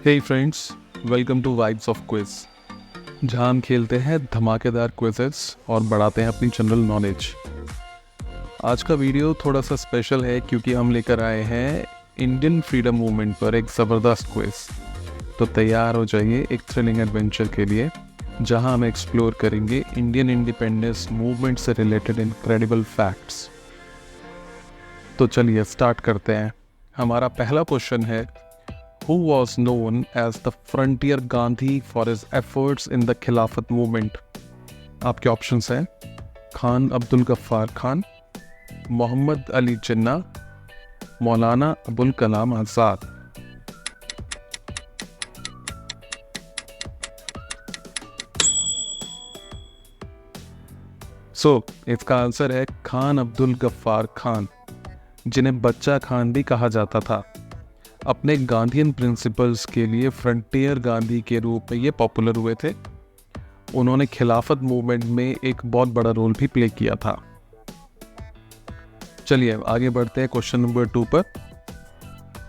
Hey friends, welcome to vibes of quiz, जहां हम खेलते हैं धमाकेदार क्विजेस और बढ़ाते हैं अपनी जनरल नॉलेज। आज का वीडियो थोड़ा सा स्पेशल है क्योंकि हम लेकर आए हैं इंडियन फ्रीडम मूवमेंट पर एक ज़बरदस्त क्विज। तो तैयार हो जाइए एक थ्रिलिंग एडवेंचर के लिए, जहां हम एक्सप्लोर करेंगे इंडियन इंडिपेंडेंस मूवमेंट से रिलेटेड इनक्रेडिबल फैक्ट्स। तो चलिए स्टार्ट करते हैं। हमारा पहला क्वेश्चन है, who was known as the frontier Gandhi for his efforts in the खिलाफत movement? आपके ऑप्शंस हैं खान अब्दुल गफ्फार खान, मोहम्मद अली जिन्ना, मौलाना अबुल कलाम आज़ाद। इसका आंसर है खान अब्दुल गफ्फार खान, जिन्हें बच्चा खान भी कहा जाता था। अपने गांधीयन प्रिंसिपल्स के लिए फ्रंटियर गांधी के रूप में ये पॉपुलर हुए थे। उन्होंने खिलाफत मूवमेंट में एक बहुत बड़ा रोल भी प्ले किया था। चलिए आगे बढ़ते हैं क्वेश्चन नंबर 2 पर।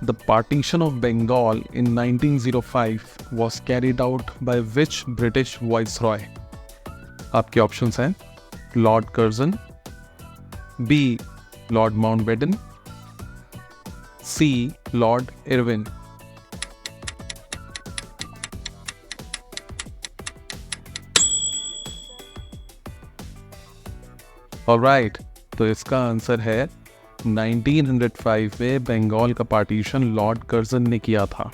The partition of Bengal in 1905 was carried out by which British viceroy? आपके ऑप्शंस हैं Lord Curzon, B Lord Mountbatten, C Lord Irwin. Alright, तो इसका आंसर है 1905 में बंगाल का पार्टीशन लॉर्ड कर्जन ने किया था।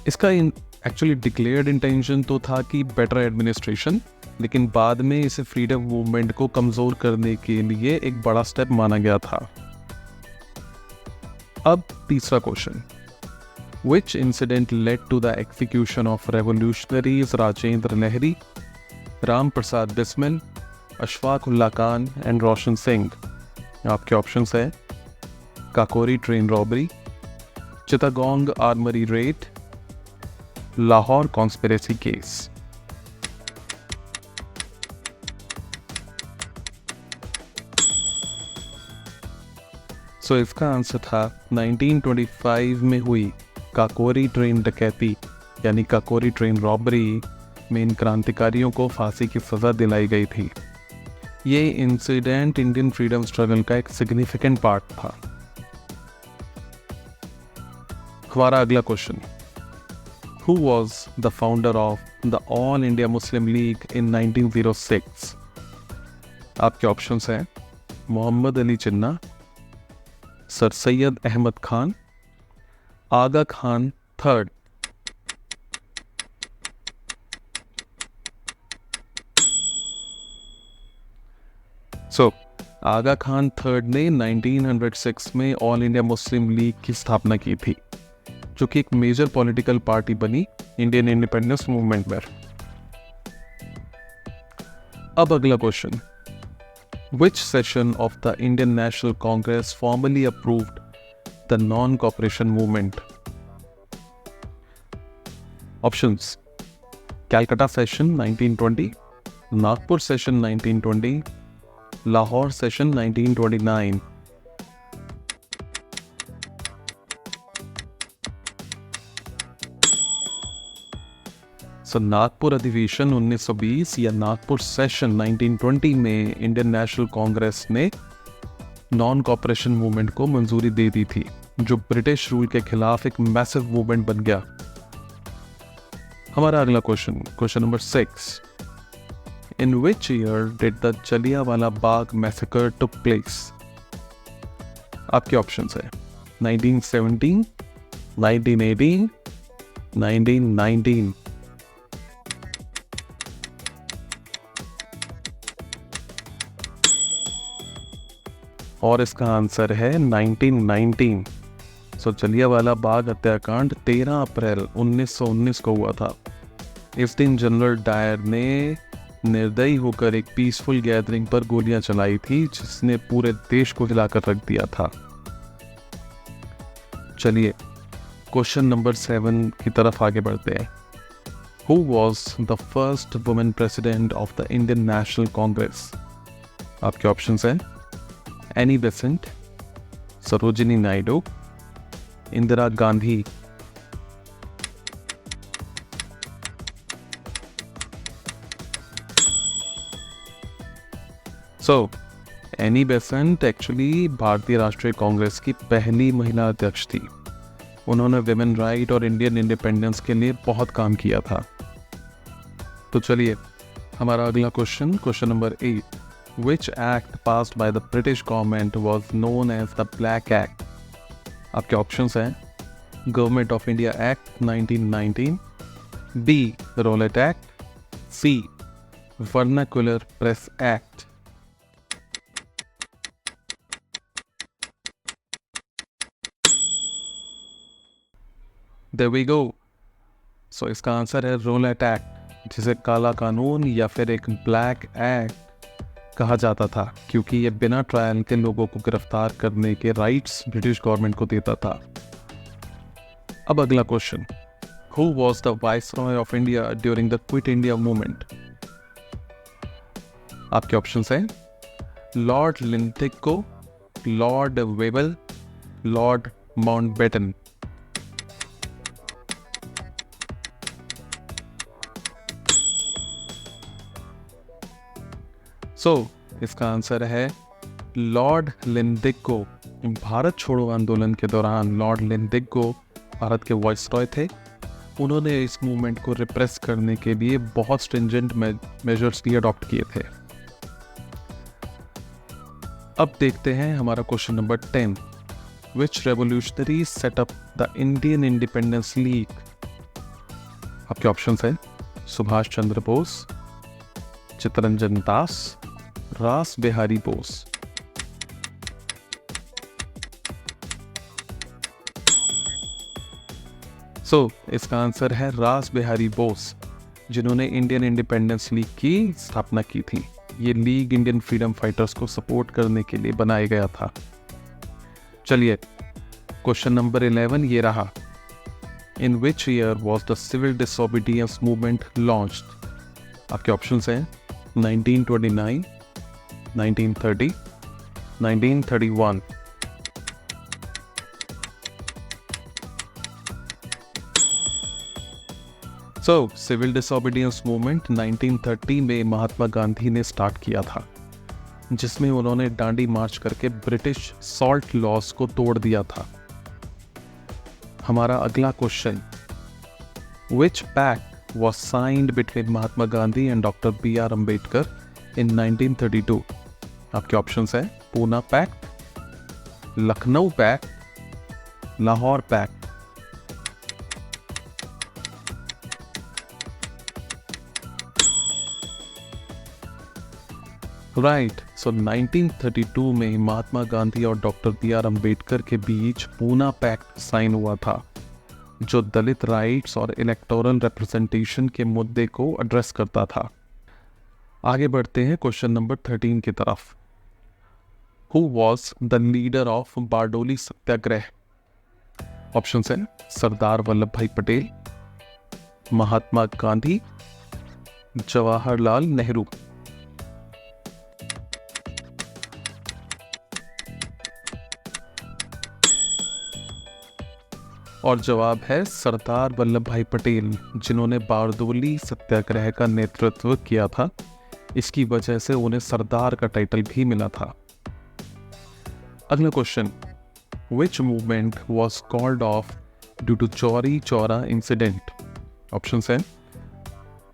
इसका एक्चुअली डिक्लेयर्ड इंटेंशन तो था कि बेटर एडमिनिस्ट्रेशन, लेकिन बाद में इसे फ्रीडम मूवमेंट को कमज़ोर करने के लिए एक बड़ा स्टेप माना गया था। अब तीसरा question, which incident led to the execution of revolutionaries Rajendra Lahiri, Ram Prasad Bismil, Ashfaq Ullah Khan and Roshan Singh? आपके ऑप्शंस हैं Kakori train robbery, Chittagong armoury raid, Lahore conspiracy case. इसका आंसर था 1925 में हुई काकोरी ट्रेन डकैती यानी काकोरी ट्रेन रॉबरी में इन क्रांतिकारियों को फांसी की सज़ा दिलाई गई थी। ये इंसिडेंट इंडियन फ्रीडम स्ट्रगल का एक सिग्निफिकेंट पार्ट था। हमारा अगला question, who was the founder of the all India Muslim League in 1906? आपके ऑप्शंस हैं Mohammad Ali Jinnah, sir Syed Ahmad Khan, Aga Khan third. Aga Khan third ने 1906 में ऑल इंडिया मुस्लिम लीग की स्थापना की थी, जो कि एक मेजर पॉलिटिकल पार्टी बनी इंडियन इंडिपेंडेंस मूवमेंट में। अब अगला question, which session of the Indian National Congress formally approved the non-cooperation movement? Options: Calcutta session 1920, Nagpur session 1920, Lahore session 1929। Nagpur अधिवेशन 1920 या नागपुर सेशन 1920 में इंडियन नेशनल कांग्रेस ने नॉन कॉपरेशन मूवमेंट को मंजूरी दे दी थी, जो ब्रिटिश रूल के खिलाफ एक मैसिव मूवमेंट बन गया। हमारा अगला question, question number 6, in which year did the Jallianwala Bagh massacre took place? आपके ऑप्शंस है 1917, 1918, 1919। और इसका आंसर है 1919। जलियांवाला बाग हत्याकांड 13 अप्रैल 1919 को हुआ था। इस दिन जनरल डायर ने निर्दयी होकर एक पीसफुल गैदरिंग पर गोलियां चलाई थी, जिसने पूरे देश को हिलाकर रख दिया था। चलिए क्वेश्चन नंबर 7 की तरफ आगे बढ़ते हैं। Who was the first women president of the Indian national Congress? आपके ऑप्शंस हैं Annie Besant, Sarojini Naidu, Indira Gandhi. So Annie Besant actually भारतीय राष्ट्रीय कांग्रेस की पहली महिला अध्यक्ष थी। उन्होंने विमेन राइट और इंडियन इंडिपेंडेंस के लिए बहुत काम किया था। तो चलिए हमारा अगला question number 8, which act passed by the British government was known as the black act. आपके ऑप्शंस हैं government of India act 1919, B Rowlatt act, C vernacular press act. There we go. So इसका answer है roulette act, जिसे काला कानून या फिर एक ब्लैक एक्ट कहा जाता था, क्योंकि ये बिना ट्रायल के लोगों को गिरफ्तार करने के राइट्स ब्रिटिश गवर्नमेंट को देता था। अब अगला question, who was the viceroy of India during the quit India movement. आपके ऑप्शंस हैं लॉर्ड लिंथिको, लॉर्ड वेबल, लॉर्ड माउंटबेटन। इसका आंसर है लॉर्ड लिंथिको। भारत छोड़ो आंदोलन के दौरान लॉर्ड लिंथिको भारत के वाइसरॉय थे। उन्होंने इस मूवमेंट को रिप्रेस करने के लिए बहुत स्ट्रिंजेंट मेजर्स भी अडॉप्ट किए थे। अब देखते हैं हमारा question number 10, which revolutionary set up the Indian independence league. आपके ऑप्शंस हैं सुभाष चंद्र बोस, चित्तरंजन दास, रास बिहारी बोस। इसका आंसर है रास बिहारी बोस, जिन्होंने इंडियन इंडिपेंडेंस लीग की स्थापना की थी। ये लीग इंडियन फ्रीडम फाइटर्स को सपोर्ट करने के लिए बनाया गया था। चलिए क्वेश्चन नंबर 11 ये रहा, in which year was the civil disobedience movement launched. आपके ऑप्शंस हैं 1929, 1930, 1931। सिविल डिसोबीडियंस मूवमेंट 1930 में महात्मा गांधी ने स्टार्ट किया था, जिसमें उन्होंने डांडी मार्च करके ब्रिटिश सॉल्ट लॉस को तोड़ दिया था। हमारा अगला question, which pact was signed between Mahatma Gandhi and doctor B.R. Ambedkar in 1932। आपके ऑप्शंस हैं Poona pact, Lucknow pact, Lahore pact. Right, 1932 में महात्मा गांधी और डॉक्टर B.R. अम्बेडकर के बीच पूना पैक्ट साइन हुआ था, जो दलित राइट्स और इलेक्टोरल रिप्रेजेंटेशन के मुद्दे को एड्रेस करता था। आगे बढ़ते हैं क्वेश्चन नंबर 13 की तरफ। Who was the leader of Bardoli Satyagraha. Options हैं सरदार वल्लभ भाई पटेल, महात्मा गांधी, जवाहरलाल नेहरू। और जवाब है सरदार वल्लभ भाई पटेल, जिन्होंने बारडोली सत्याग्रह का नेतृत्व किया था। इसकी वजह से उन्हें सरदार का टाइटल भी मिला था। अगला question, which movement was called off due to Chauri Chaura incident. Options हैं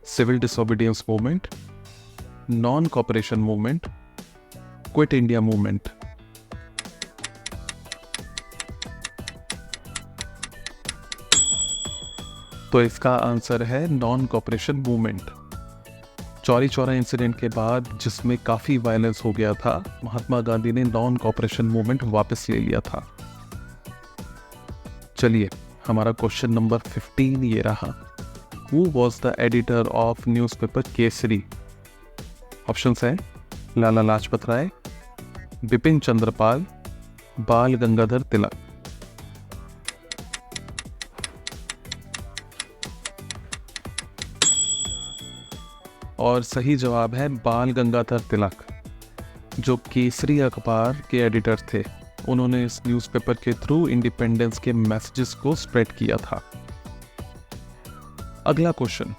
civil disobedience movement, non cooperation movement, quit India movement. तो इसका आंसर है non cooperation movement. Chauri Chaura incident के बाद, जिसमें काफ़ी वायलेंस हो गया था, महात्मा गांधी ने नॉन कॉपरेशन मूवमेंट वापस ले लिया था। चलिए हमारा क्वेश्चन नंबर 15 ये रहा, who was the editor of newspaper Kesari. Options हैं लाला लाजपत राय, बिपिन चंद्र पाल, बाल गंगाधर तिलक। और सही जवाब है बाल गंगाधर तिलक, जो केसरी अखबार के एडिटर थे। उन्होंने इस न्यूज़पेपर के थ्रू इंडिपेंडेंस के मैसेजेस को स्प्रेड किया था। अगला question,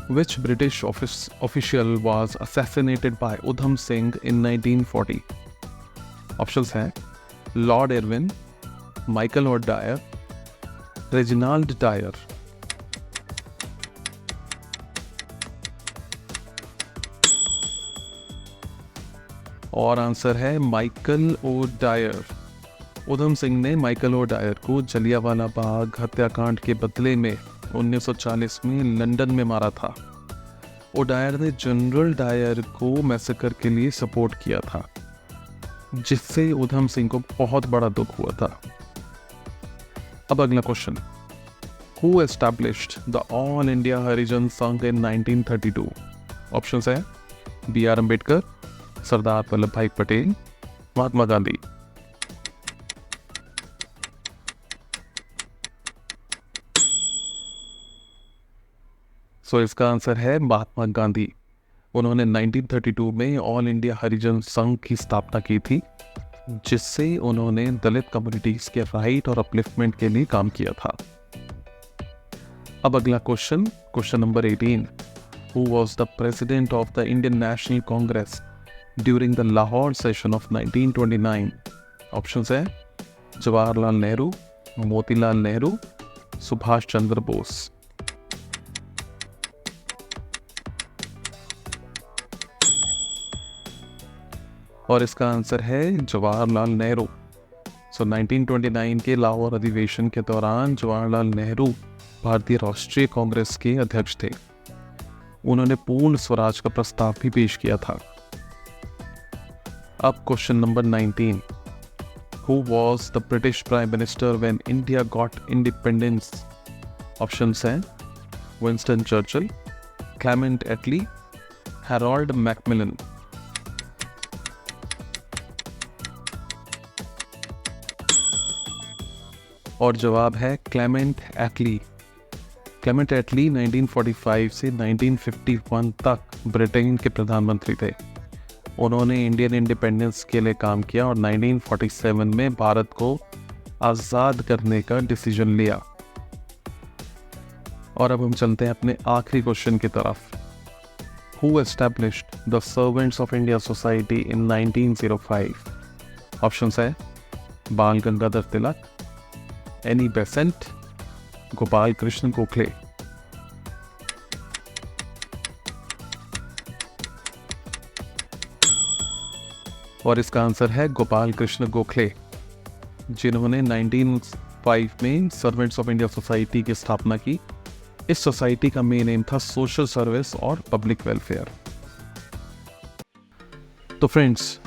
Which British official was assassinated by Udham Singh in 1940? Options हैं लॉर्ड इरविन, माइकल और डायर, रेजिनाल्ड डायर। और आंसर है Michael O Dyer. Udham Singh ने माइकल ओ डायर को जलियांवाला बाग हत्याकांड के बदले में 1940 में लंदन में मारा था। ओ डायर ने जनरल डायर को मैसेकर के लिए सपोर्ट किया था, जिससे उधम सिंह को बहुत बड़ा दुख हुआ था। अब अगला question, who established the all India Harijan Sangh in 1932? Options है B R Ambedkar, Sardar Vallabhbhai Patel, Mahatma Gandhi. इसका आंसर है महात्मा गांधी। उन्होंने 1932 में ऑल इंडिया हरिजन संघ की स्थापना की थी, जिससे उन्होंने दलित कम्युनिटीज के राइट और अपलिफ्टमेंट के लिए काम किया था। अब अगला question number 18, who was the president of the Indian national Congress during the Lahore session of 1929? Options है जवाहरलाल नेहरू, मोतीलाल नेहरू, सुभाष चंद्र बोस। और इसका आंसर है जवाहरलाल नेहरू। 1929 के लाहौर अधिवेशन के दौरान जवाहरलाल नेहरू भारतीय राष्ट्रीय कांग्रेस के अध्यक्ष थे। उन्होंने पूर्ण स्वराज का प्रस्ताव भी पेश किया था। अब question number 19, who was the British prime minister when India got independence? Options हैं विंस्टन चर्चिल, क्लेमेंट एटली, हैरोल्ड मैकमिलन। और जवाब है क्लेमेंट एटली। क्लेमेंट एटली 1945 से 1951 तक ब्रिटेन के प्रधानमंत्री थे। उन्होंने इंडियन इंडिपेंडेंस के लिए काम किया और 1947 में भारत को आज़ाद करने का डिसीजन लिया। और अब हम चलते हैं अपने आखिरी क्वेश्चन की तरफ। Who established the servants of India society in 1905? Options है बाल गंगाधर तिलक, एनी बेसेंट, गोपाल कृष्ण गोखले। और इसका आंसर है गोपाल कृष्ण गोखले, जिन्होंने 1905 में सर्वेंट्स ऑफ इंडिया सोसाइटी की स्थापना की। इस सोसाइटी का मेन एम था सोशल सर्विस और पब्लिक वेलफेयर। तो फ्रेंड्स,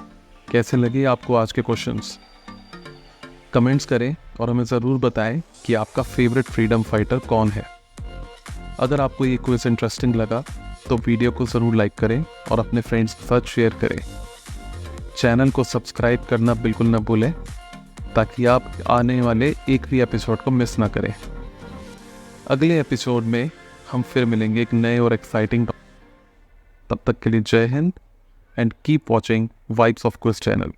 कैसे लगे आपको आज के क्वेश्चंस? कमेंट्स करें और हमें ज़रूर बताएं कि आपका फेवरेट फ्रीडम फाइटर कौन है। अगर आपको ये क्विज इंटरेस्टिंग लगा तो वीडियो को ज़रूर लाइक करें और अपने फ्रेंड्स के साथ शेयर करें। चैनल को सब्सक्राइब करना बिल्कुल न भूलें, ताकि आप आने वाले एक भी एपिसोड को मिस ना करें। अगले एपिसोड में हम फिर मिलेंगे एक नए और एक्साइटिंग। तब तक के लिए जय Hind and keep watching vibes of quiz channel.